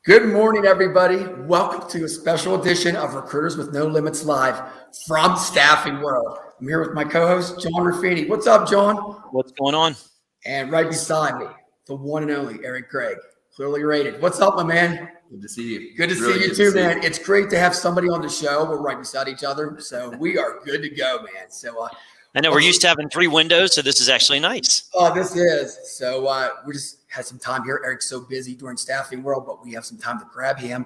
Good morning, everybody. Welcome to a special edition of Recruiters with No Limits Live from Staffing World. I'm here with my co-host, John Ruffini. What's up, John? What's going on? And right beside me, the one and only Eric Gregg, clearly rated. What's up, my man? Good to see you. Good to see you too, man. It's great to have somebody on the show. We're right beside each other, so we are good to go, man. So I know we're used to having 3 windows, so this is actually nice. Oh, this is. So we just had some time here. Eric's so busy during Staffing World, but we have some time to grab him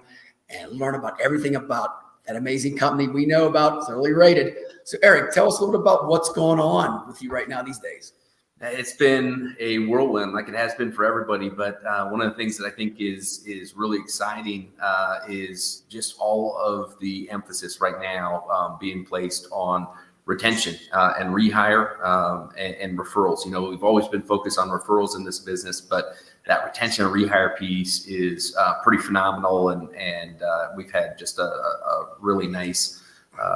and learn about everything about that amazing company we know about, clearly rated. So Eric, tell us a little bit about what's going on with you right now these days. It's been a whirlwind, like it has been for everybody. But one of the things that I think is really exciting is just all of the emphasis right now being placed on retention and rehire and referrals. You know, we've always been focused on referrals in this business, but that retention and rehire piece is pretty phenomenal. And we've had just a really nice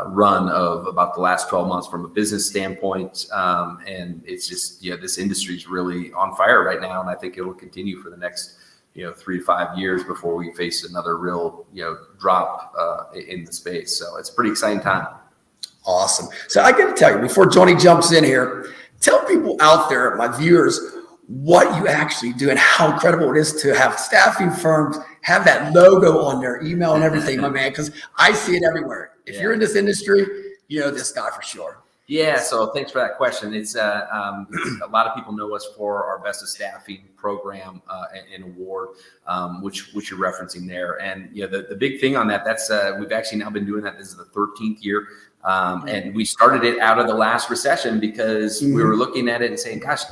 run of about the last 12 months from a business standpoint. And it's just, this industry is really on fire right now. And I think it will continue for the next 3 to 5 years before we face another real, drop in the space. So it's a pretty exciting time. Awesome. So I got to tell you, before Johnny jumps in here, tell people out there, my viewers, what you actually do and how incredible it is to have staffing firms have that logo on their email and everything, my man, because I see it everywhere. If you're in this industry, you know this guy for sure. Yeah, so thanks for that question. It's a lot of people know us for our Best of Staffing program and award, which you're referencing there. And the big thing on that's we've actually now been doing that. This is the 13th year. And we started it out of the last recession because we were looking at it and saying, gosh,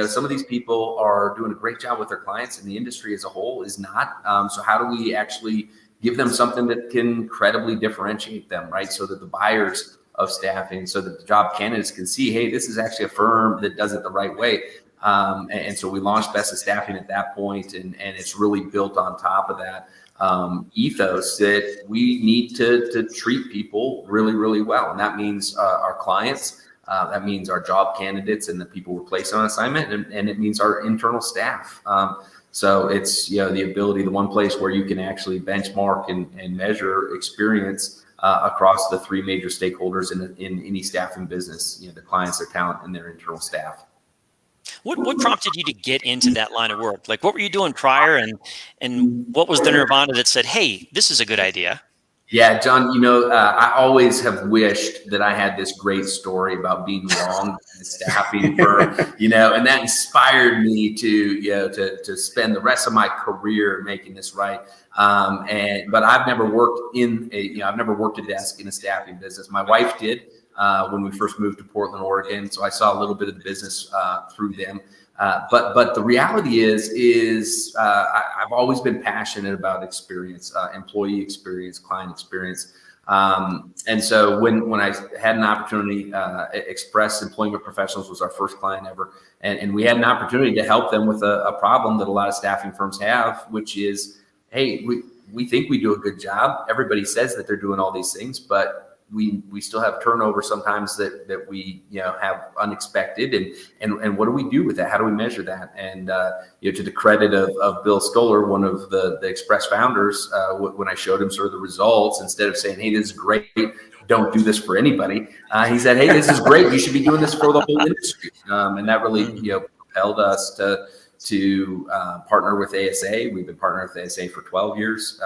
some of these people are doing a great job with their clients and the industry as a whole is not. So how do we actually give them something that can credibly differentiate them, right? So that the buyers of staffing, so that the job candidates can see, hey, this is actually a firm that does it the right way. And so we launched Best of Staffing at that point, and it's really built on top of that ethos that we need to treat people really, really well. And that means our clients, that means our job candidates and the people we place on assignment, and it means our internal staff. So it's, the ability, the one place where you can actually benchmark and measure experience across the 3 major stakeholders in any staffing business, the clients, their talent, and their internal staff. What prompted you to get into that line of work? Like, what were you doing prior, and what was the nirvana that said, hey, this is a good idea? Yeah, John, I always have wished that I had this great story about being wrong in a staffing firm, and that inspired me to spend the rest of my career making this right. But I've never worked I've never worked a desk in a staffing business. My wife did when we first moved to Portland, Oregon. So I saw a little bit of the business through them. But the reality is I've always been passionate about experience, employee experience, client experience. And so when I had an opportunity, Express Employment Professionals was our first client ever. And we had an opportunity to help them with a problem that a lot of staffing firms have, which is, hey, we think we do a good job. Everybody says that they're doing all these things, but we still have turnover sometimes that we have unexpected, and what do we do with that? How do we measure that? And to the credit of Bill Stoller, one of the Express founders, when I showed him sort of the results, instead of saying, hey, this is great, don't do this for anybody, he said, hey, this is great, you should be doing this for the whole industry. And that really propelled us to partner with ASA. We've been partnering with ASA for 12 years.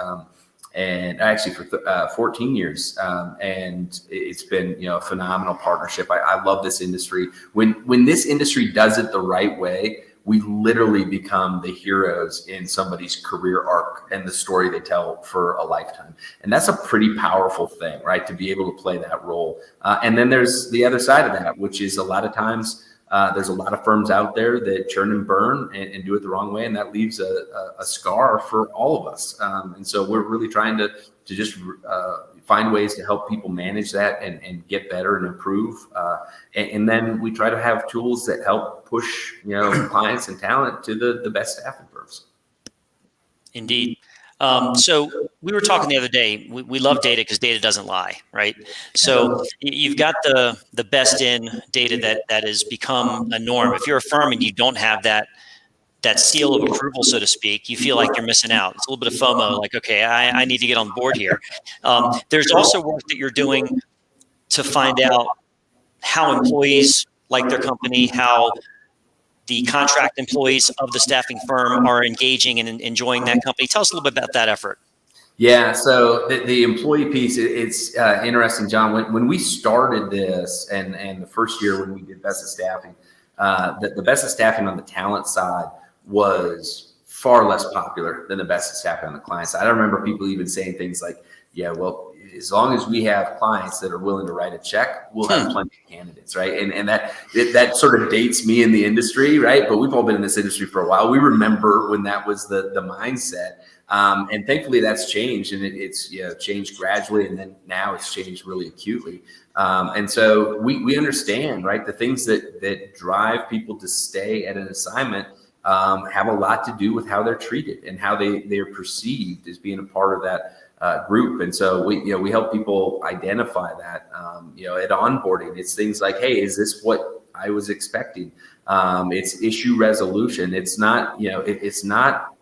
And actually for 14 years. And it's been, a phenomenal partnership. I love this industry. When this industry does it the right way, we literally become the heroes in somebody's career arc and the story they tell for a lifetime. And that's a pretty powerful thing, right? To be able to play that role. And then there's the other side of that, which is a lot of times there's a lot of firms out there that churn and burn and do it the wrong way, and that leaves a scar for all of us. And so we're really trying to just find ways to help people manage that and get better and improve. And then we try to have tools that help push clients and talent to the best staffing firms. Indeed. So we were talking the other day, we love data because data doesn't lie, right? So you've got the best in data that has become a norm. If you're a firm and you don't have that, that seal of approval, so to speak, you feel like you're missing out. It's a little bit of FOMO, like, okay, I need to get on board here. There's also work that you're doing to find out how employees like their company, how the contract employees of the staffing firm are engaging and enjoying that company. Tell us a little bit about that effort. Yeah, so the employee piece, it's interesting, John. When we started this, and the first year when we did Best of Staffing, the Best of Staffing on the talent side was far less popular than the Best of Staffing on the client side. I remember people even saying things like, "Yeah, well, as long as we have clients that are willing to write a check, we'll have plenty of candidates," right? And that sort of dates me in the industry, right? But we've all been in this industry for a while. We remember when that was the mindset. And thankfully that's changed, and it's changed gradually, and then now it's changed really acutely. And so we understand, right? The things that drive people to stay at an assignment have a lot to do with how they're treated and how they're perceived as being a part of that group. And so we help people identify that. At onboarding, it's things like, hey, is this what I was expecting? It's issue resolution. It's not it's not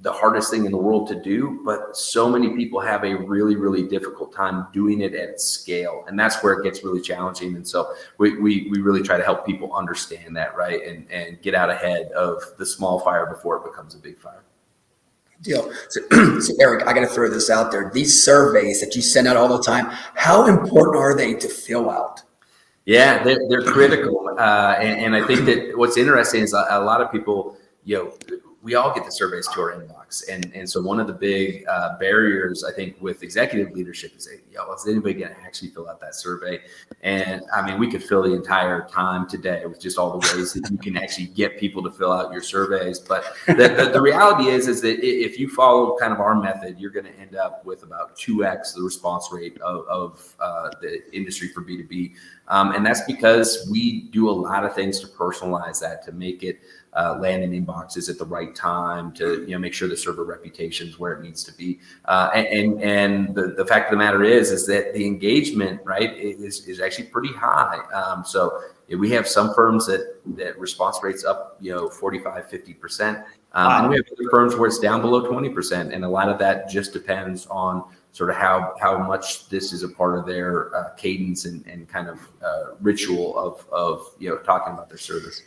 the hardest thing in the world to do, but so many people have a really, really difficult time doing it at scale. And that's where it gets really challenging. And so we really try to help people understand that, right? And get out ahead of the small fire before it becomes a big fire. Deal. So Eric, I got to throw this out there. These surveys that you send out all the time, how important are they to fill out? Yeah, they're critical. And I think that what's interesting is a lot of people, we all get the surveys to our inbox. And so one of the big barriers, I think, with executive leadership is, is anybody going to actually fill out that survey? And I mean, we could fill the entire time today with just all the ways that you can actually get people to fill out your surveys. But the reality is that if you follow kind of our method, you're going to end up with about 2x the response rate of the industry for B2B. And that's because we do a lot of things to personalize that, to make it land in inboxes at the right time, to make sure the server reputation is where it needs to be. And the fact of the matter is that the engagement, right, is actually pretty high. So we have some firms that response rates up 45, 50%. And we have other firms where it's down below 20%. And a lot of that just depends on sort of how much this is a part of their cadence and kind of ritual of talking about their service.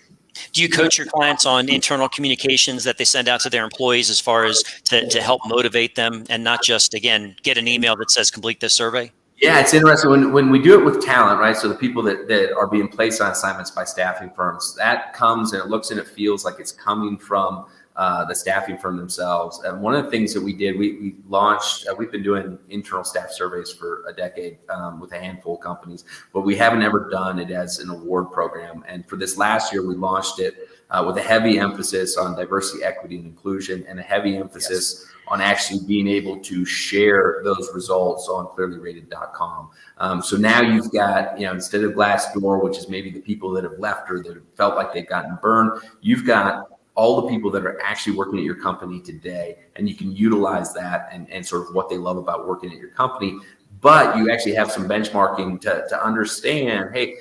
Do you coach your clients on internal communications that they send out to their employees as far as to help motivate them and not just, again, get an email that says complete this survey? Yeah, it's interesting when we do it with talent, right? So the people that are being placed on assignments by staffing firms, that comes and it looks and it feels like it's coming from the staffing firm themselves. And one of the things that we did, we launched, we've been doing internal staff surveys for a decade with a handful of companies, but we haven't ever done it as an award program. And for this last year, we launched it with a heavy emphasis on diversity, equity, and inclusion, and a heavy emphasis on actually being able to share those results on clearlyrated.com. So now you've got, instead of Glassdoor, which is maybe the people that have left or that have felt like they've gotten burned, you've got all the people that are actually working at your company today, and you can utilize that and sort of what they love about working at your company. But you actually have some benchmarking to understand, hey,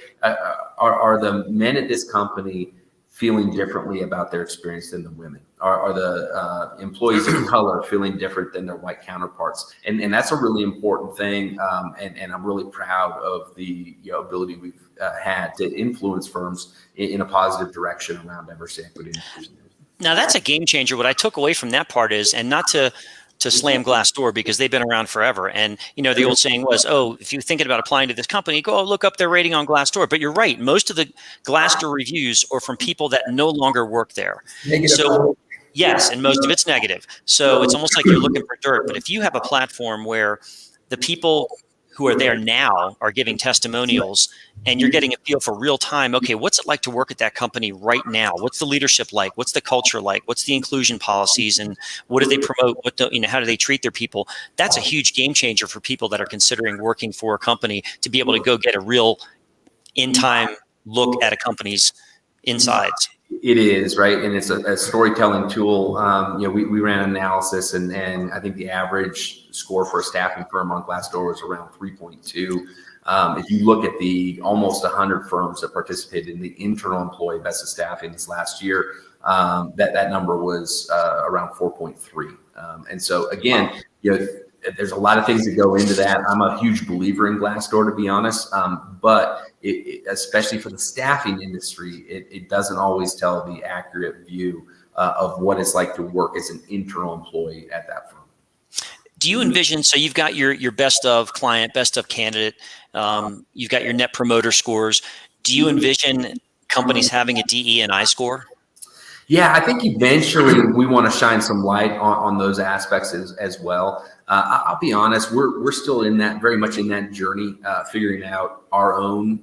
are the men at this company feeling differently about their experience than the women? Are the employees of color feeling different than their white counterparts? And that's a really important thing. And I'm really proud of the ability we've had to influence firms in a positive direction around diversity, equity, and inclusion. Now that's a game changer. What I took away from that part is, and not to slam Glassdoor because they've been around forever. And, the old saying was, if you're thinking about applying to this company, go look up their rating on Glassdoor. But you're right. Most of the Glassdoor reviews are from people that no longer work there. Negative. So yes, and most of it's negative. So it's almost like you're looking for dirt. But if you have a platform where the people who are there now are giving testimonials and you're getting a feel for real time, okay, what's it like to work at that company right now? What's the leadership like? What's the culture like? What's the inclusion policies, and what do they promote? How do they treat their people? That's a huge game changer for people that are considering working for a company, to be able to go get a real in-time look at a company's insides. It is, right, and it's a storytelling tool. We ran an analysis, and I think the average score for a staffing firm on Glassdoor was around 3.2. If you look at the almost 100 firms that participated in the internal employee best of staffing this last year, that number was around 4.3. And so again, there's a lot of things that go into that. I'm a huge believer in Glassdoor, to be honest, but especially for the staffing industry, it doesn't always tell the accurate view of what it's like to work as an internal employee at that firm. Do you envision, so you've got your best of client, best of candidate, you've got your net promoter scores. Do you envision companies having a DE&I score? Yeah, I think eventually we want to shine some light on those aspects as well. I'll be honest, we're still very much in that journey, figuring out our own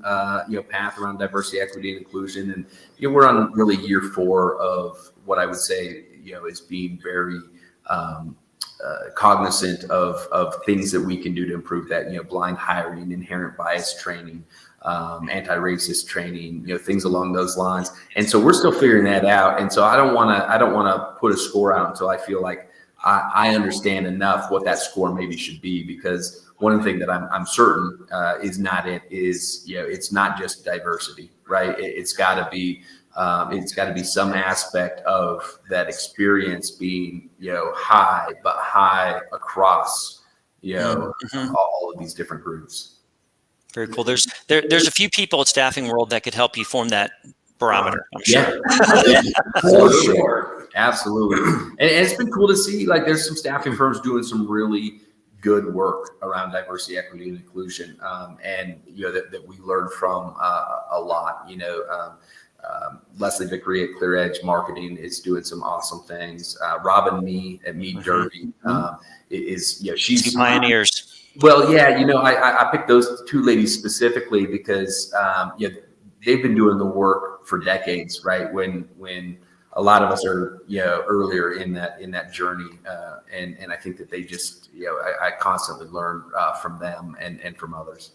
path around diversity, equity, and inclusion. And we're on really year 4 of what I would say is being very cognizant of things that we can do to improve that. Blind hiring, inherent bias training, anti-racist training, things along those lines. And so we're still figuring that out. And so I don't want to put a score out until I feel like I understand enough what that score maybe should be, because one thing that I'm certain is it's not just diversity, right? It's got to be some aspect of that experience being high, but high across all of these different groups. Very cool. There's a few people at Staffing World that could help you form that barometer, I'm sure. Yeah. For sure. Absolutely. And it's been cool to see, like, there's some staffing firms doing some really good work around diversity, equity, and inclusion. And, that we learned from a lot. Leslie Vickery at Clear Edge Marketing is doing some awesome things. Robin Mee at Mead Derby she's pioneers. Well, yeah, I picked those 2 ladies specifically because they've been doing the work for decades, right? When a lot of us are earlier in that journey, and I think that they just I constantly learn from them and from others.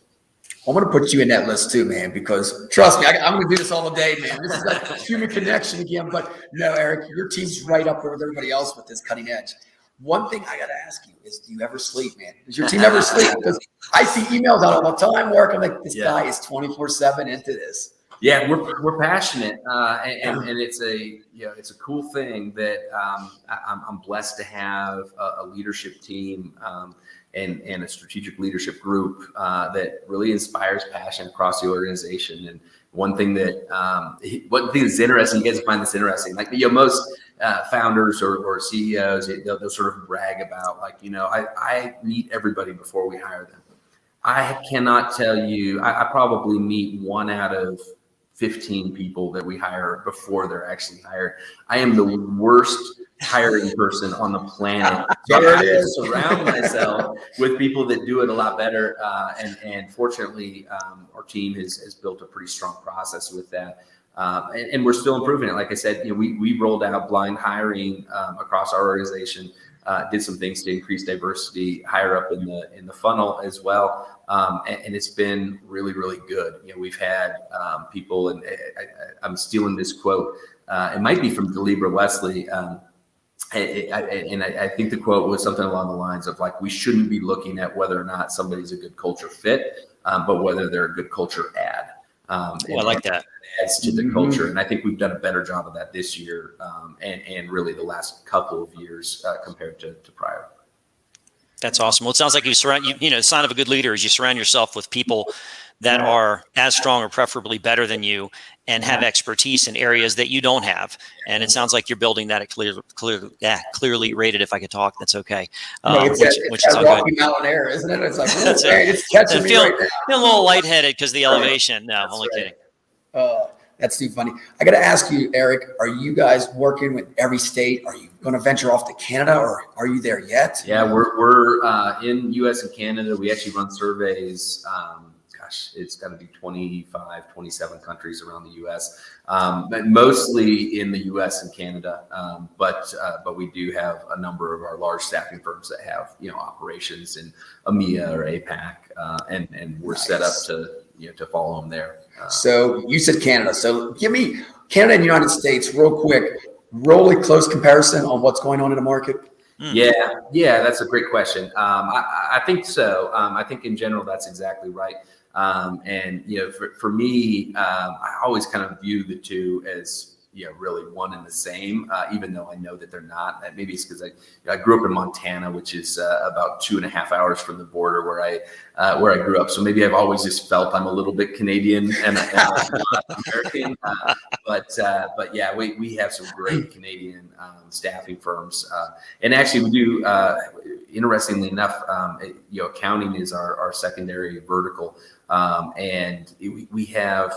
I'm going to put you in that list too, man, because trust me, I'm going to do this all day, man. This is like human connection again. But no, Eric, your team's right up there with everybody else with this cutting edge. One thing I got to ask you is, do you ever sleep, man? Does your team ever sleep? Because I see emails out all the time, work. I'm like, this guy is 24/7 into this. Yeah, we're passionate, and it's a cool thing that I'm blessed to have a leadership team and a strategic leadership group that really inspires passion across the organization. And one thing that's interesting, you guys find this interesting, like most founders or CEOs, they'll sort of brag about, like, I meet everybody before we hire them. I cannot tell you, I probably meet 1 out of 15 people that we hire before they're actually hired. I am the worst hiring person on the planet. So I have to surround myself with people that do it a lot better. And fortunately, our team has built a pretty strong process with that. And we're still improving it. Like I said, we rolled out blind hiring across our organization, did some things to increase diversity higher up in the funnel as well. And it's been really, really good. We've had people, and I'm stealing this quote. It might be from Delibra Wesley. And I think the quote was something along the lines of, like, we shouldn't be looking at whether or not somebody's a good culture fit, but whether they're a good culture add. I like that. Adds to the culture. And I think we've done a better job of that this year and really the last couple of years compared to prior. That's awesome. Well, it sounds like the sign of a good leader is you surround yourself with people that are as strong or preferably better than you and have expertise in areas that you don't have. And it sounds like you're building that at clearly rated. If I could talk, that's okay. Which is all Rocky Mountain air, isn't it? It's like, it's catching me right now. Feel a little lightheaded because the elevation. No, only kidding. That's too funny. I got to ask you, Eric, are you guys working with every state? Are you going to venture off to Canada, or are you there yet? Yeah, we're in U.S. and Canada. We actually run surveys. It's got to be 25, 27 countries around the U.S., but mostly in the U.S. and Canada. But we do have a number of our large staffing firms that have operations in EMEA or APAC, and we're set up to follow them there. So you said Canada. So give me Canada and United States, real quick, really close comparison on what's going on in the market? Yeah, that's a great question. I think so. I think in general, that's exactly right. And for me, I always kind of view the two as really one and the same, even though I know that they're not. Maybe it's because I grew up in Montana, which is about 2.5 hours from the border where I grew up. So maybe I've always just felt I'm a little bit Canadian and American. But yeah, we have some great Canadian staffing firms, and actually we do. Interestingly enough, accounting is our secondary vertical, and we have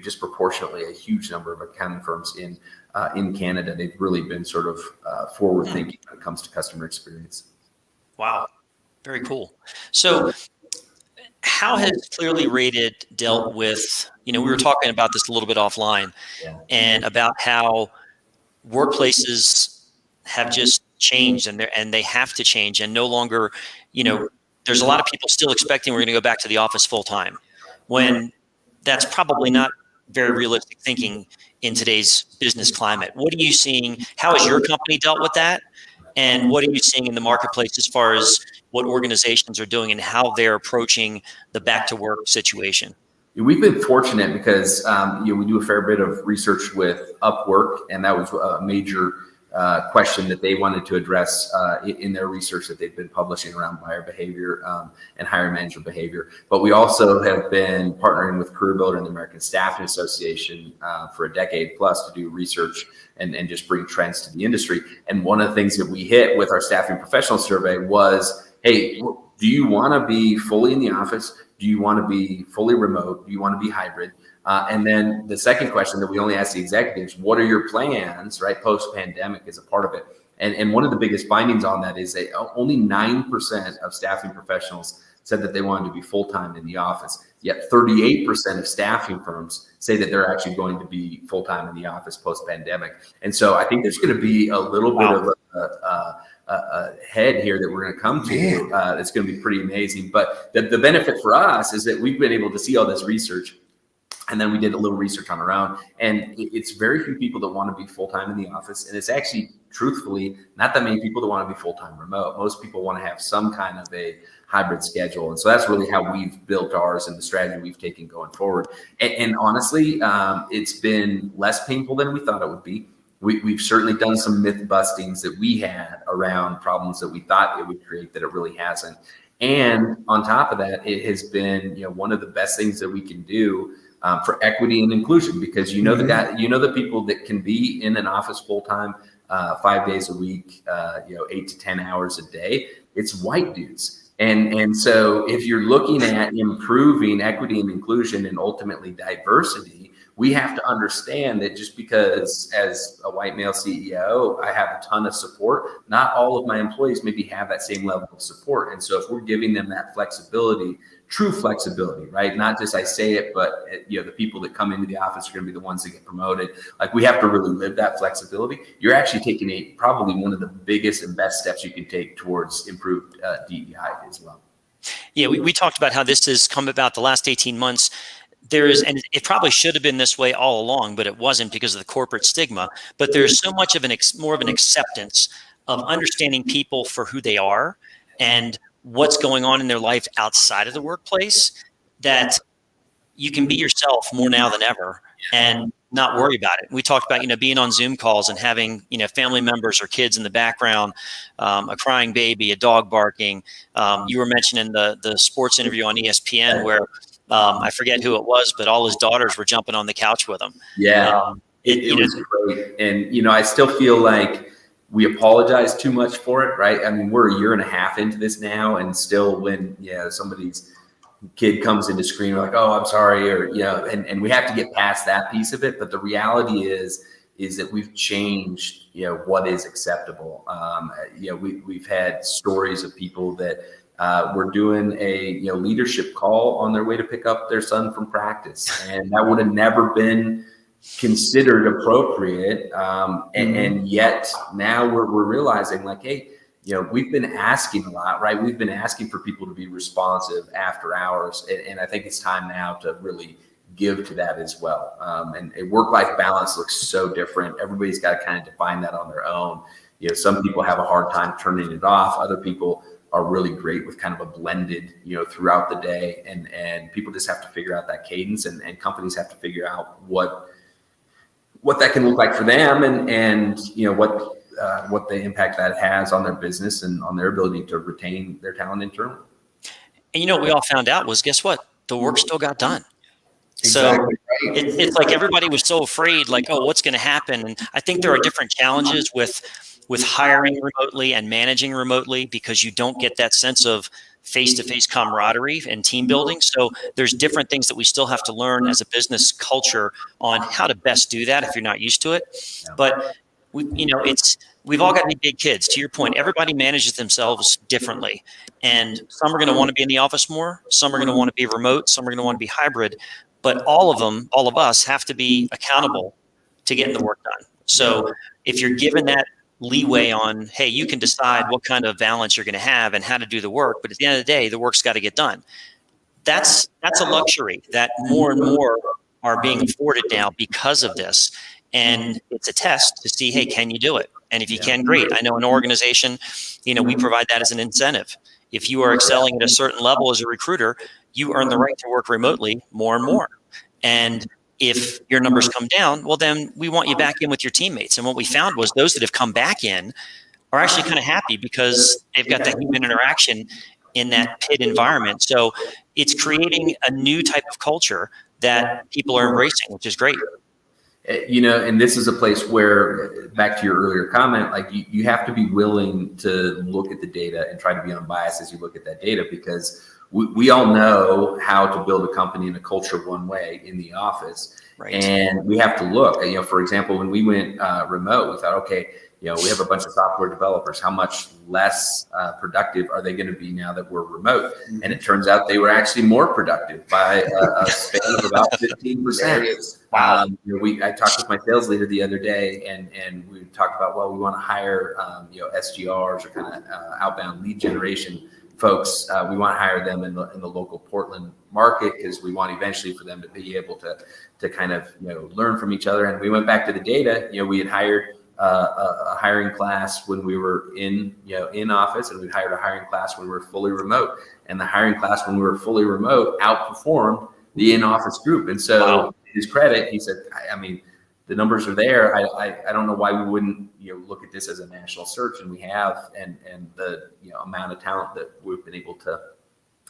disproportionately a huge number of accounting firms in Canada. They've really been sort of forward thinking when it comes to customer experience. Wow, very cool. So how has Clearly Rated dealt with, we were talking about this a little bit offline, and about how workplaces have just changed, and they have to change, and no longer, there's a lot of people still expecting we're going to go back to the office full time, when that's probably not very realistic thinking in today's business climate. What are you seeing? How has your company dealt with that? And what are you seeing in the marketplace as far as what organizations are doing and how they're approaching the back to work situation? We've been fortunate because we do a fair bit of research with Upwork, and that was a major question that they wanted to address in their research that they've been publishing around buyer behavior and hiring manager behavior. But we also have been partnering with CareerBuilder and the American Staffing Association for a decade plus to do research and just bring trends to the industry. And one of the things that we hit with our staffing professional survey was, hey, do you want to be fully in the office? Do you want to be fully remote? Do you want to be hybrid? And then the second question that we only ask the executives, what are your plans, right? Post-pandemic is a part of it. And one of the biggest findings on that is that only 9% of staffing professionals said that they wanted to be full-time in the office. Yet 38% of staffing firms say that they're actually going to be full-time in the office post-pandemic. And so I think there's going to be a little bit of a head here that we're going to come to. It's going to be pretty amazing. But the benefit for us is that we've been able to see all this research. And then we did a little research on our own, and it's very few people that want to be full-time in the office. And it's actually, truthfully, not that many people that want to be full-time remote. Most people want to have some kind of a hybrid schedule. And so that's really how we've built ours and the strategy we've taken going forward. And honestly, it's been less painful than we thought it would be. We've certainly done some myth bustings that we had around problems that we thought it would create that it really hasn't. And on top of that, it has been one of the best things that we can do for equity and inclusion, because the people that can be in an office full time, 5 days a week, 8 to 10 hours a day, it's white dudes. And so if you're looking at improving equity and inclusion and ultimately diversity, we have to understand that just because as a white male CEO, I have a ton of support, not all of my employees maybe have that same level of support. And so if we're giving them that flexibility, true flexibility, right? Not just I say it, but the people that come into the office are going to be the ones that get promoted. Like, we have to really live that flexibility. You're actually taking probably one of the biggest and best steps you can take towards improved DEI as well. Yeah, we talked about how this has come about the last 18 months. And it probably should have been this way all along, but it wasn't because of the corporate stigma. But there's so much of more of an acceptance of understanding people for who they are and what's going on in their life outside of the workplace, that you can be yourself more now than ever and not worry about it. We talked about, being on Zoom calls and having, family members or kids in the background, a crying baby, a dog barking. You were mentioning the sports interview on ESPN where I forget who it was, but all his daughters were jumping on the couch with him. Yeah, it was great. And, I still feel like we apologize too much for it, right? I mean, we're a year and a half into this now, and still when, somebody's kid comes into screen, we're like, oh, I'm sorry, or, and we have to get past that piece of it. But the reality is that we've changed, what is acceptable. We've had stories of people that were doing a leadership call on their way to pick up their son from practice, and that would have never been considered appropriate. And yet now we're realizing, like, hey, we've been asking a lot, right? We've been asking for people to be responsive after hours, and I think it's time now to really give to that as well. And a work-life balance looks so different. Everybody's got to kind of define that on their own. Some people have a hard time turning it off. Other people are really great with kind of a blended, throughout the day. And people just have to figure out that cadence, and companies have to figure out what that can look like for them, and what the impact that has on their business and on their ability to retain their talent internally. And what we all found out was, guess what? The work still got done. Exactly. So it's like everybody was so afraid, like, oh, what's going to happen? And I think there are different challenges with hiring remotely and managing remotely, because you don't get that sense of face-to-face camaraderie and team building. So there's different things that we still have to learn as a business culture on how to best do that if you're not used to it. But we've all got to be big kids. To your point, everybody manages themselves differently. And some are going to want to be in the office more. Some are going to want to be remote. Some are going to want to be hybrid. But all of us have to be accountable to getting the work done. So if you're given that leeway on, hey, you can decide what kind of balance you're going to have and how to do the work, but at the end of the day, the work's got to get done. That's a luxury that more and more are being afforded now because of this. And it's a test to see, hey, can you do it? And if you can, great. I know an organization, we provide that as an incentive. If you are excelling at a certain level as a recruiter, you earn the right to work remotely more and more. And if your numbers come down, well, then we want you back in with your teammates. And what we found was those that have come back in are actually kind of happy because they've got that human interaction in that pit environment. So it's creating a new type of culture that people are embracing, which is great. And this is a place where, back to your earlier comment, like you have to be willing to look at the data and try to be unbiased as you look at that data, because we all know how to build a company and a culture one way in the office. Right. And we have to look, for example, when we went remote, we thought, okay, we have a bunch of software developers. How much less productive are they going to be now that we're remote? Mm-hmm. And it turns out they were actually more productive by a span of about 15%. I talked with my sales leader the other day, and we talked about, well, we want to hire, SGRs or kind of outbound lead generation folks. We want to hire them in the local Portland market, because we want eventually for them to be able to kind of learn from each other. And we went back to the data. We had hired a hiring class when we were in office, and we hired a hiring class when we were fully remote. And the hiring class when we were fully remote outperformed the in-office group. And so, wow. To his credit, he said, I mean, the numbers are there. I don't know why we wouldn't look at this as a national search, and we have, and the amount of talent that we've been able to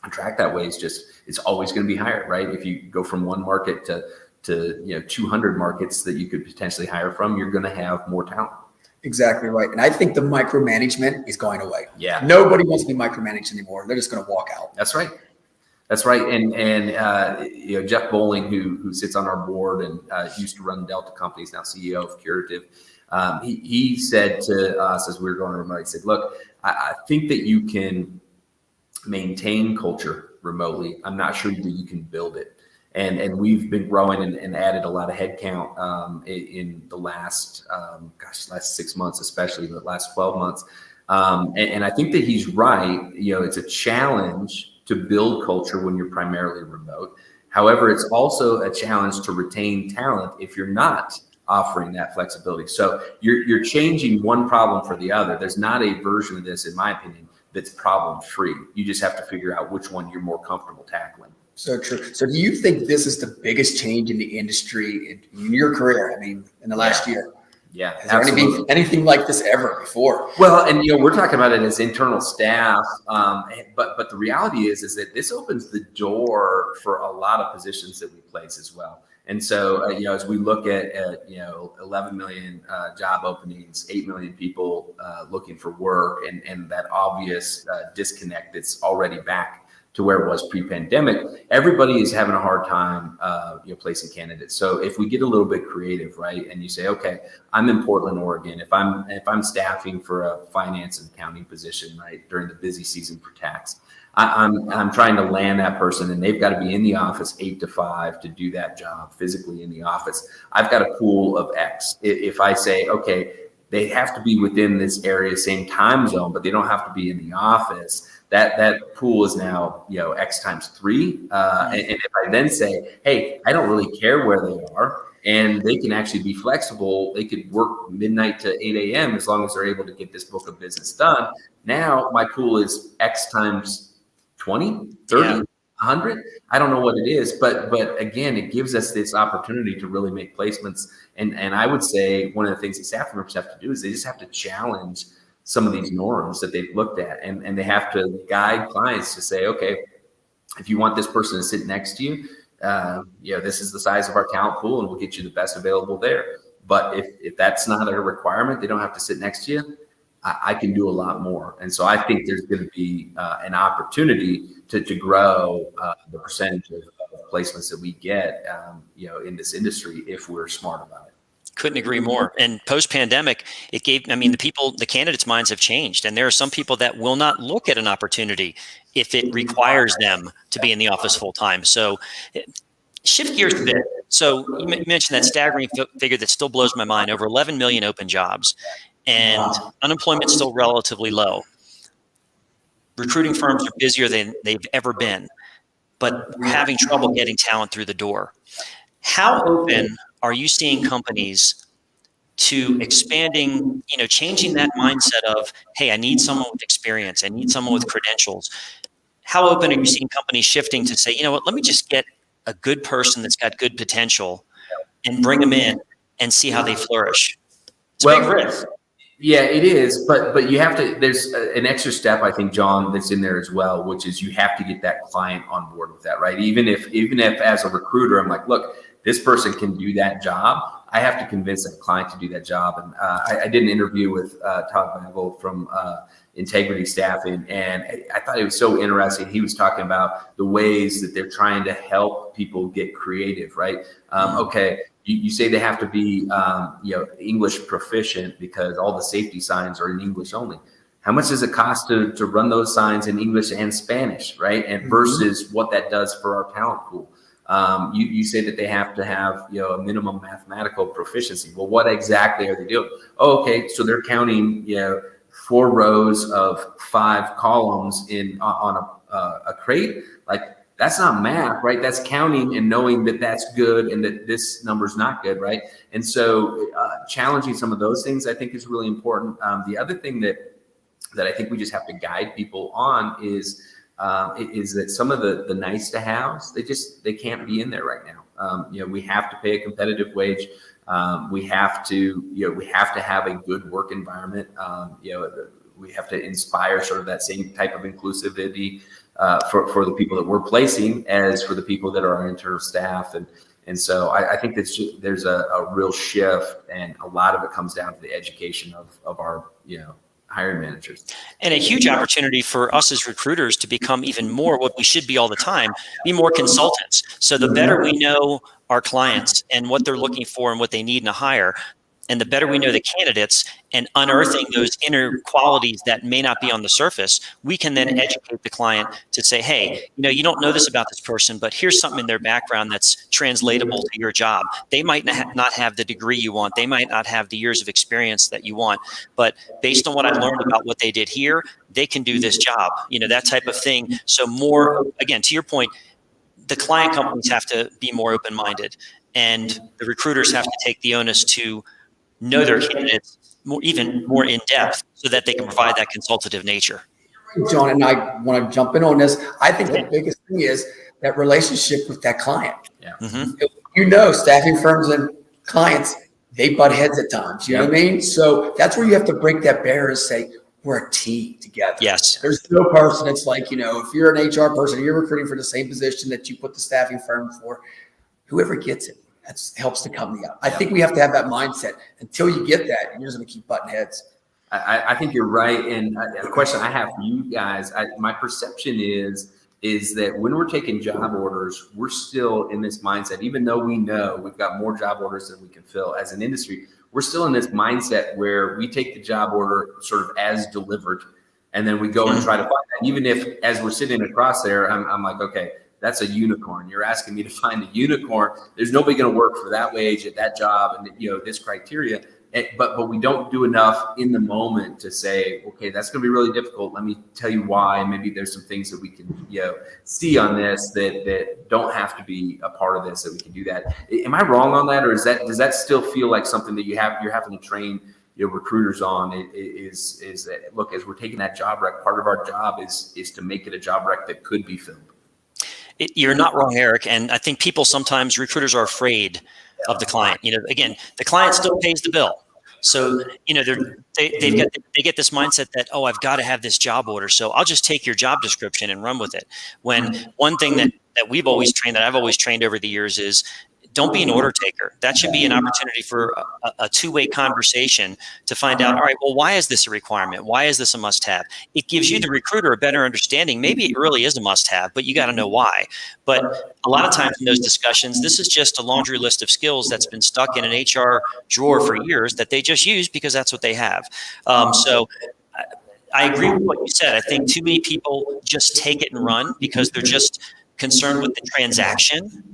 attract that way is just, it's always going to be higher, right? If you go from one market to 200 markets that you could potentially hire from, you're going to have more talent. Exactly right. And I think the micromanagement is going away. Yeah. Nobody wants to be micromanaged anymore. They're just going to walk out. That's right. That's right. And Jeff Bowling, who sits on our board and used to run Delta companies, now CEO of Curative, he said to us as we were going remote, he said, look, I think that you can maintain culture remotely. I'm not sure that you can build it. And we've been growing and added a lot of headcount in the last 6 months, especially the last 12 months. And I think that he's right. It's a challenge to build culture when you're primarily remote. However, it's also a challenge to retain talent if you're not offering that flexibility. So you're changing one problem for the other. There's not a version of this, in my opinion, that's problem free. You just have to figure out which one you're more comfortable tackling. So true. So do you think this is the biggest change in the industry in your career? I mean, in the last year? Yeah. Has there been anything like this ever before? Well, and we're talking about it as internal staff, but the reality is that this opens the door for a lot of positions that we place as well. And so, as we look at 11 million job openings, 8 million people looking for work, and that obvious disconnect that's already back to where it was pre-pandemic, everybody is having a hard time, placing candidates. So if we get a little bit creative, right, and you say, okay, I'm in Portland, Oregon. If I'm staffing for a finance and accounting position, right, during the busy season for tax, I'm trying to land that person, and they've got to be in the office 8 to 5 to do that job physically in the office. I've got a pool of X. If I say, okay, they have to be within this area, same time zone, but they don't have to be in the office, that pool is now, X times 3. And if I then say, hey, I don't really care where they are, and they can actually be flexible, they could work midnight to 8 a.m. as long as they're able to get this book of business done. Now my pool is X times 20, 30, 100. I don't know what it is, but again, it gives us this opportunity to really make placements. And I would say one of the things that staff members have to do is they just have to challenge some of these norms that they've looked at, and they have to guide clients to say, okay, if you want this person to sit next to you, this is the size of our talent pool, and we'll get you the best available there. But if that's not a requirement, they don't have to sit next to you. I can do a lot more. And so I think there's going to be an opportunity to grow the percentage of placements that we get, in this industry if we're smart about it. Couldn't agree more. And post-pandemic, the candidates' minds have changed. And there are some people that will not look at an opportunity if it requires them to be in the office full time. So shift gears a bit. So you mentioned that staggering figure that still blows my mind, over 11 million open jobs, and unemployment's still relatively low. Recruiting firms are busier than they've ever been, but we're having trouble getting talent through the door. How open are you seeing companies to expanding, changing that mindset of, hey, I need someone with experience, I need someone with credentials? How open are you seeing companies shifting to say, let me just get a good person that's got good potential and bring them in and see how they flourish? It's a big risk. Yeah, it is, but you have to. There's an extra step, I think, John, that's in there as well, which is you have to get that client on board with that, right? Even if as a recruiter, I'm like, look, this person can do that job, I have to convince that client to do that job. And I did an interview with Todd Bagel from Integrity Staffing, and I thought it was so interesting. He was talking about the ways that they're trying to help people get creative, right? Okay. You say they have to be, English proficient because all the safety signs are in English only. How much does it cost to run those signs in English and Spanish, right? And versus what that does for our talent pool. You say that they have to have, a minimum mathematical proficiency. Well, what exactly are they doing? Oh, okay. So they're counting, 4 rows of 5 columns on a crate. Like, that's not math, right? That's counting and knowing that that's good and that this number's not good, right? And so challenging some of those things, I think, is really important. The other thing that I think we just have to guide people on is that some of the nice to haves, they can't be in there right now. We have to pay a competitive wage. We have to have a good work environment. We have to inspire sort of that same type of inclusivity for the people that we're placing as for the people that are our internal staff. And so I think there's a real shift, and a lot of it comes down to the education of our, hiring managers. And a huge opportunity for us as recruiters to become even more what we should be all the time, be more consultants. So the better we know our clients and what they're looking for and what they need in a hire, and the better we know the candidates and unearthing those inner qualities that may not be on the surface, we can then educate the client to say, hey, you don't know this about this person, but here's something in their background that's translatable to your job. They might not have the degree you want. They might not have the years of experience that you want. But based on what I learned about what they did here, they can do this job, that type of thing. So more, again, to your point, the client companies have to be more open-minded, and the recruiters have to take the onus to know their candidates even more in depth so that they can provide that consultative nature. John, and I want to jump in on this. I think the biggest thing is that relationship with that client. Yeah. Mm-hmm. Staffing firms and clients, they butt heads at times. You know what I mean? So that's where you have to break that barrier and say, we're a team together. Yes. There's no person. It's like, if you're an HR person, you're recruiting for the same position that you put the staffing firm for, whoever gets it. That helps the company out. I think we have to have that mindset. Until you get that, you're just going to keep butting heads. I think you're right. And the question I have for you guys, my perception is that when we're taking job orders, we're still in this mindset, even though we know we've got more job orders than we can fill as an industry, we're still in this mindset where we take the job order sort of as delivered, and then we go and try to find that. Even if, as we're sitting across there, I'm like, okay, that's a unicorn. You're asking me to find a unicorn. There's nobody going to work for that wage at that job and this criteria. but we don't do enough in the moment to say, okay, that's going to be really difficult. Let me tell you why. Maybe there's some things that we can, see on this that don't have to be a part of this, that we can do that. Am I wrong on that, or does that still feel like something that you're having to train recruiters on? Is that, look, as we're taking that job rec, part of our job is to make it a job rec that could be filled. You're not wrong, Eric. And I think recruiters are afraid of the client. Again, the client still pays the bill. So, they get this mindset that, oh, I've got to have this job order, so I'll just take your job description and run with it. When one thing that I've always trained over the years is, don't be an order taker. That should be an opportunity for a two-way conversation to find out, all right, well, why is this a requirement? Why is this a must-have? It gives you, the recruiter, a better understanding. Maybe it really is a must-have, but you got to know why. But a lot of times in those discussions, this is just a laundry list of skills that's been stuck in an HR drawer for years that they just use because that's what they have. So I agree with what you said. I think too many people just take it and run because they're just concerned with the transaction.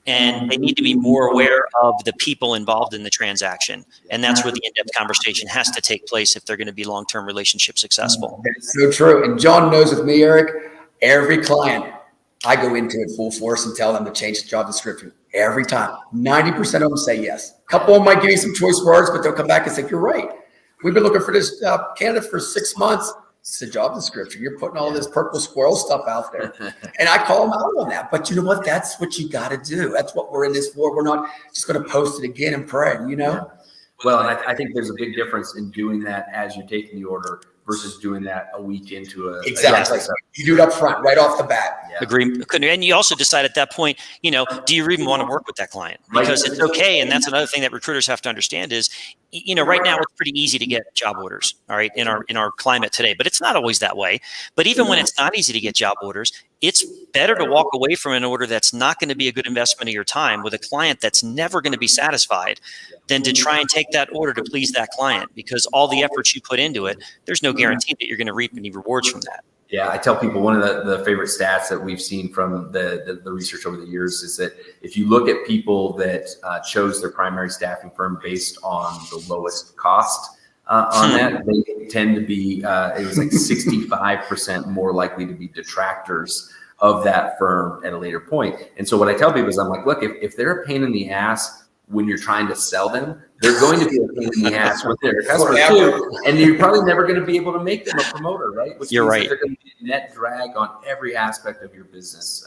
And they need to be more aware of the people involved in the transaction. And that's where the in-depth conversation has to take place if they're going to be long-term relationship successful. That's so true. And John knows with me, Eric, every client, I go into it full force and tell them to change the job description every time. 90% of them say yes. A couple of them might give you some choice words, but they'll come back and say, you're right. We've been looking for this candidate for 6 months. It's a job description. You're putting all this purple squirrel stuff out there. And I call them out on that. But you know what? That's what you got to do. That's what we're in this for. We're not just going to post it again and pray, Well, and I think there's a big difference in doing that as you're taking the order versus doing that a week into a exactly. You do it up front, right off the bat. Yeah. Agree. And you also decide at that point, do you even want to work with that client? Because it's okay. And that's another thing that recruiters have to understand is, right now it's pretty easy to get job orders, all right, in our climate today, but it's not always that way. But even when it's not easy to get job orders, it's better to walk away from an order that's not going to be a good investment of your time with a client that's never going to be satisfied than to try and take that order to please that client, because all the efforts you put into it, there's no guarantee that you're going to reap any rewards from that. Yeah, I tell people one of the favorite stats that we've seen from the research over the years is that if you look at people that chose their primary staffing firm based on the lowest cost on that, they tend to be, it was like 65% more likely to be detractors of that firm at a later point. And so what I tell people is, I'm like, look, if they're a pain in the ass when you're trying to sell them, they're going to be a pain in the ass with their customer too, and you're probably never going to be able to make them a promoter, right? Which you're right. They're going to be a net drag on every aspect of your business,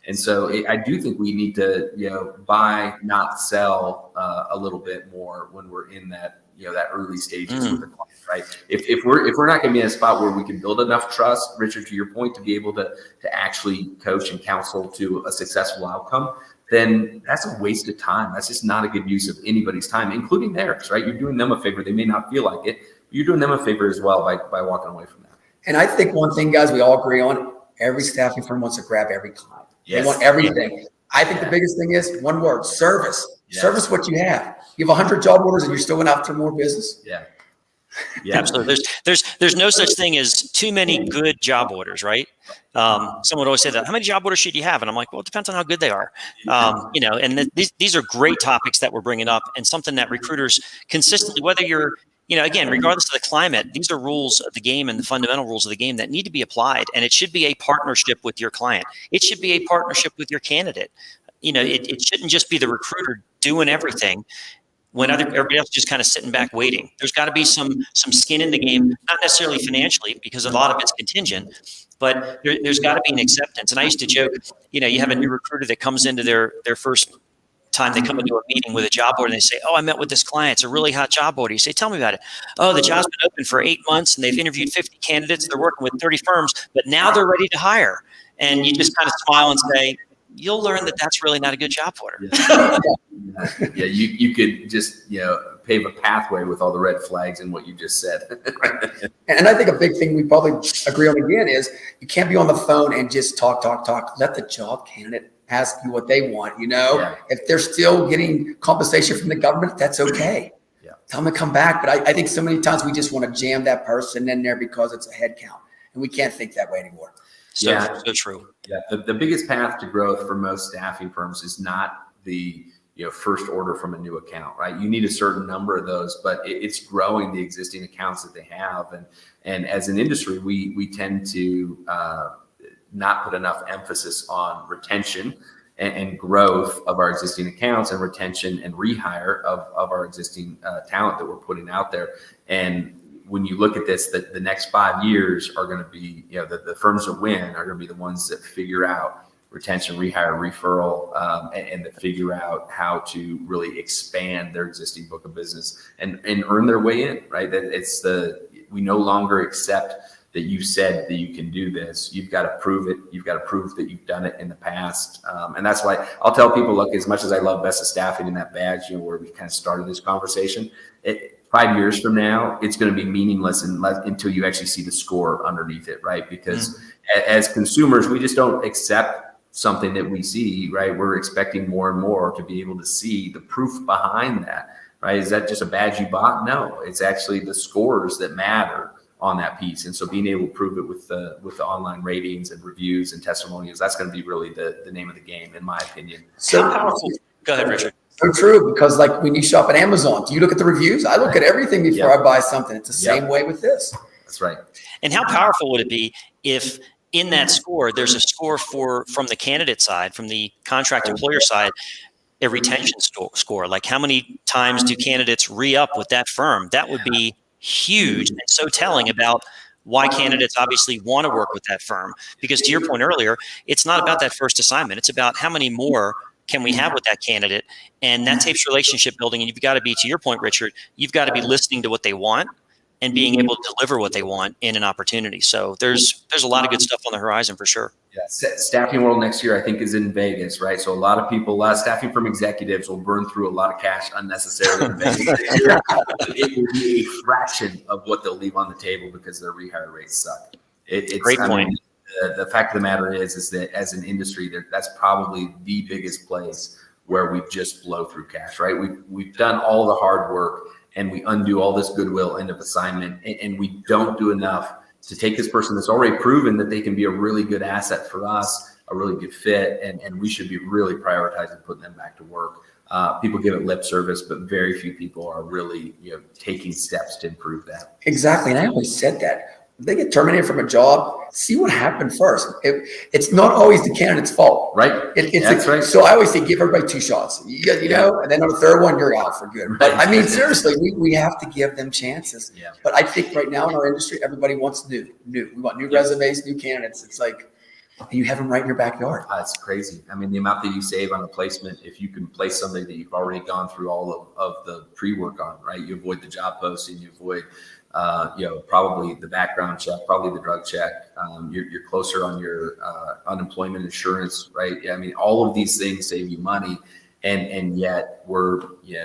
and so I do think we need to, buy, not sell, a little bit more when we're in that, that early stages with the client, right? If we're not going to be in a spot where we can build enough trust, Richard, to your point, to be able to actually coach and counsel to a successful outcome, then that's a waste of time. That's just not a good use of anybody's time, including theirs, right? You're doing them a favor. They may not feel like it, but you're doing them a favor as well by walking away from that. And I think one thing, guys, we all agree on, every staffing firm wants to grab every client. Yes. They want everything. I think the biggest thing is one word: service. Yes. Service what you have. You have 100 job orders and you're still going after more business. Yeah. Absolutely. There's no such thing as too many good job orders, right? Someone would always say that, how many job orders should you have? And I'm like, well, it depends on how good they are. And these are great topics that we're bringing up, and something that recruiters consistently, whether you're, again, regardless of the climate, these are rules of the game and the fundamental rules of the game that need to be applied. And it should be a partnership with your client. It should be a partnership with your candidate. It shouldn't just be the recruiter doing everything when everybody else is just kind of sitting back waiting. There's got to be some skin in the game, not necessarily financially, because a lot of it's contingent, but there's got to be an acceptance. And I used to joke, you have a new recruiter that comes into their first time they come into a meeting with a job board and they say, oh, I met with this client. It's a really hot job board. You say, tell me about it. Oh, the job's been open for 8 months and they've interviewed 50 candidates. They're working with 30 firms, but now they're ready to hire. And you just kind of smile and say, you'll learn that that's really not a good job order. Yeah, you could just, pave a pathway with all the red flags in what you just said. And I think a big thing we probably agree on again is you can't be on the phone and just talk. Let the job candidate ask you what they want, Yeah. If they're still getting compensation from the government, that's okay. Yeah. Tell them to come back. But I think so many times we just want to jam that person in there because it's a head count, and we can't think that way anymore. So true. Yeah. The biggest path to growth for most staffing firms is not the first order from a new account, right? You need a certain number of those, but it's growing the existing accounts that they have. And as an industry, we tend to not put enough emphasis on retention and growth of our existing accounts, and retention and rehire of our existing talent that we're putting out there. And when you look at this, the next 5 years are going to be, the firms that win are going to be the ones that figure out retention, rehire, referral, and to figure out how to really expand their existing book of business and earn their way in, right? That we no longer accept that you said that you can do this. You've got to prove it. You've got to prove that you've done it in the past. And that's why I'll tell people, look, as much as I love Best of Staffing and that badge, where we kind of started this conversation, 5 years from now, it's going to be meaningless until you actually see the score underneath it, right? Because as consumers, we just don't accept something that we see, right? We're expecting more and more to be able to see the proof behind that, right? Is that just a badge you bought? No, it's actually the scores that matter on that piece. And so being able to prove it with the online ratings and reviews and testimonials, that's going to be really the name of the game, in my opinion. So powerful. Go ahead, Richard. So true, because like when you shop at Amazon, do you look at the reviews? I look at everything before I buy something. It's the same way with this. That's right. And how powerful would it be if in that score, there's a score from the candidate side, from the contract employer side, a retention score? Like how many times do candidates re-up with that firm? That would be huge and so telling about why candidates obviously want to work with that firm. Because to your point earlier, it's not about that first assignment. It's about how many more can we have with that candidate? And that takes relationship building. And you've got to be, to your point, Richard, you've got to be listening to what they want and being able to deliver what they want in an opportunity. So there's a lot of good stuff on the horizon for sure. Yeah, Staffing World next year, I think, is in Vegas, right? So a lot of staffing firm executives will burn through a lot of cash unnecessarily in Vegas. It will be a fraction of what they'll leave on the table because their rehire rates suck. It's great point. The fact of the matter is that as an industry, that's probably the biggest place where we just blow through cash, right? We've done all the hard work and we undo all this goodwill end of assignment, and we don't do enough to take this person that's already proven that they can be a really good asset for us, a really good fit, and we should be really prioritizing putting them back to work. People give it lip service, but very few people are really taking steps to improve that. Exactly, and I always said that. If they get terminated from a job, see what happened first. It's not always the candidate's fault. Right. That's right. So I always say give everybody 2 shots. And then on the third one, you're out for good. Right. I mean, seriously, we have to give them chances. Yeah. But I think right now in our industry, everybody wants new. We want new resumes, new candidates. It's like you have them right in your backyard. It's crazy. I mean, the amount that you save on a placement, if you can place somebody that you've already gone through all of the pre-work on, right? You avoid the job posting, you avoid probably the background check, probably the drug check. You're closer on your unemployment insurance, right? I mean, all of these things save you money, and yet we're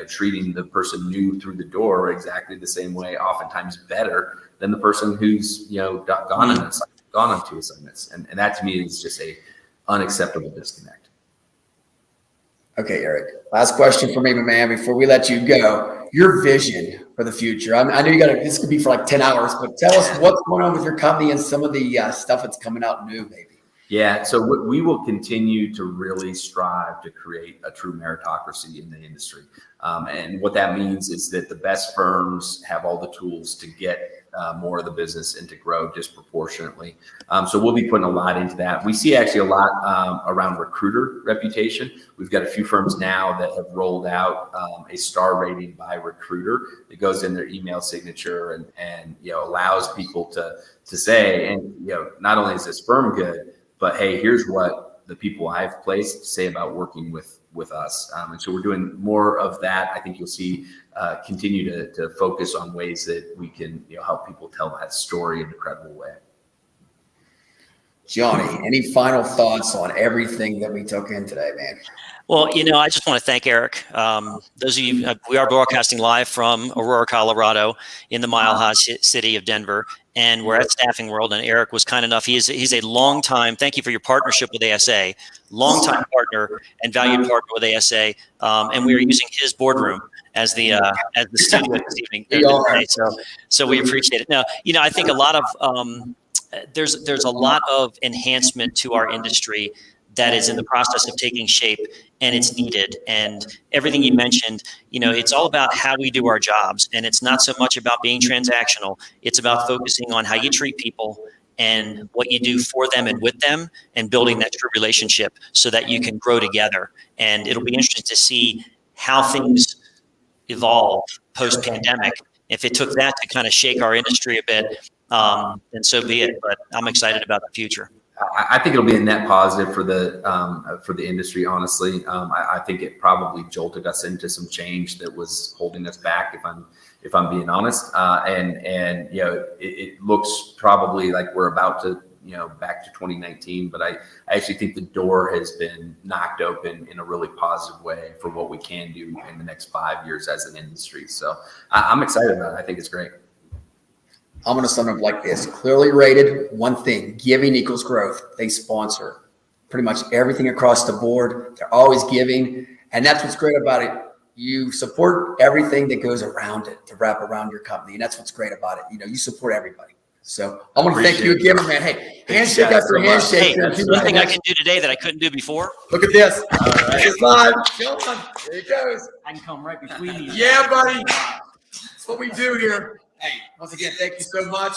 treating the person new through the door exactly the same way, oftentimes better than the person who's gone on 2 assignments, and that to me is just a unacceptable disconnect. Okay, Eric. Last question for me, my man, before we let you go. Your vision for the future. I know this could be for like 10 hours, but tell us what's going on with your company and some of the stuff that's coming out new, maybe. Yeah, so we will continue to really strive to create a true meritocracy in the industry. And what that means is that the best firms have all the tools to get more of the business and to grow disproportionately. So we'll be putting a lot into that. We see actually a lot around recruiter reputation. We've got a few firms now that have rolled out a star rating by recruiter that goes in their email signature and allows people to say, and not only is this firm good, but hey, here's what the people I've placed say about working with us. And so we're doing more of that. I think you'll see continue to focus on ways that we can help people tell that story in a credible way. Johnny, any final thoughts on everything that we took in today, man? Well, I just want to thank Eric. Those of you, we are broadcasting live from Aurora, Colorado, in the Mile High city of Denver, and we're at Staffing World. And Eric was kind enough. He's a long time. Thank you for your partnership with ASA, long-time partner and valued partner with ASA. And we are using his boardroom as the studio this evening. So we appreciate it. Now, I think a lot of there's a lot of enhancement to our industry that is in the process of taking shape, and it's needed. And everything you mentioned, it's all about how we do our jobs. And it's not so much about being transactional. It's about focusing on how you treat people and what you do for them and with them, and building that true relationship so that you can grow together. And it'll be interesting to see how things evolve post-pandemic. If it took that to kind of shake our industry a bit, then so be it. But I'm excited about the future. I think it'll be a net positive for the industry. Honestly, I think it probably jolted us into some change that was holding us back. If I'm being honest, and it looks probably like we're about to back to 2019. But I actually think the door has been knocked open in a really positive way for what we can do in the next 5 years as an industry. So I'm excited about it. I think it's great. I'm going to sum it up like this. Clearly rated, one thing, giving equals growth. They sponsor pretty much everything across the board. They're always giving. And that's what's great about it. You support everything that goes around it to wrap around your company. And that's what's great about it. You support everybody. So I want to thank you again, man. Hey, handshake after handshake. Hey, one thing I can do today that I couldn't do before. Look at this. All right. It's live. Come on. There it goes. I can come right between you. Yeah, buddy. That's what we do here. Hey, once again, thank you so much.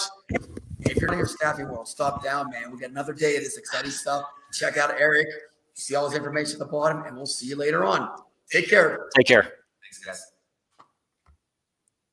If you're in your staffing world, stop down, man. We got another day of this exciting stuff. Check out Eric. See all his information at the bottom, and we'll see you later on. Take care. Take care. Thanks, guys.